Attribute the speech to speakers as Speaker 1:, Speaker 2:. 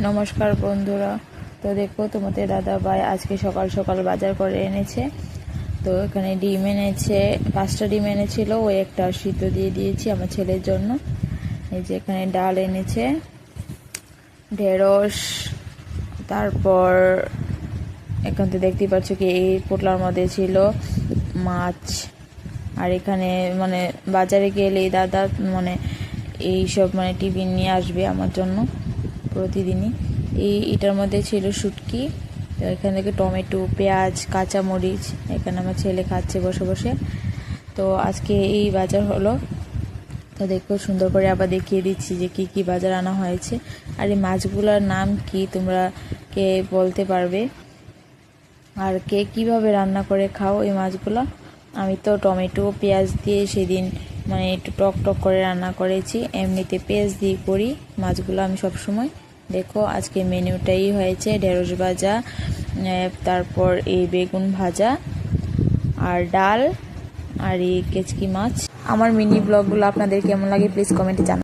Speaker 1: নমস্কার বন্ধুরা। তো দেখো, তোমাদের দাদা ভাই আজকে সকাল সকাল বাজার করে এনেছে। তো এখানে ডিম এনেছে, 5টা ডিম এনেছিল, ওই একটা সিদ্ধ দিয়ে দিয়েছি আমার ছেলের জন্য। এই যে এখানে ডাল এনেছে, ঢেঁড়স, তারপর এখান থেকে দেখতে পাচ্ছ কি এই পোটলার মধ্যে ছিল মাছ। আর এখানে মানে বাজারে গেলে দাদা এইসব টিফিন নিয়ে আসবে আমার জন্য প্রতিদিনই। এটার মধ্যে ছিল শুটকি। তো এখান থেকে টমেটো, পেঁয়াজ, কাঁচামরিচ এখানে আমার ছেলে খাচ্ছে বসে বসে। তো আজকে এই বাজার হলো। তো দেখো, সুন্দর করে আবার দেখিয়ে দিচ্ছি যে কি কি বাজার আনা হয়েছে। আর এই মাছগুলোর নাম কি তোমরা কে বলতে পারবে, আর কে কিভাবে রান্না করে খাও এই মাছগুলো? আমি তো টমেটো পেঁয়াজ দিয়ে সেদিন একটু টক টক করে রান্না করেছি, এমনিতে পেঁয়াজ দিয়ে করি মাছগুলো আমি সবসময়। দেখো, আজকে মেনুটাই হয়েছে ঢেঁড়স ভাজা, তারপর এই বেগুন ভাজা আর ডাল আর এই কেচকি মাছ। আমার মিনি ব্লগগুলো আপনাদের কেমন লাগে প্লিজ কমেন্টে জানান।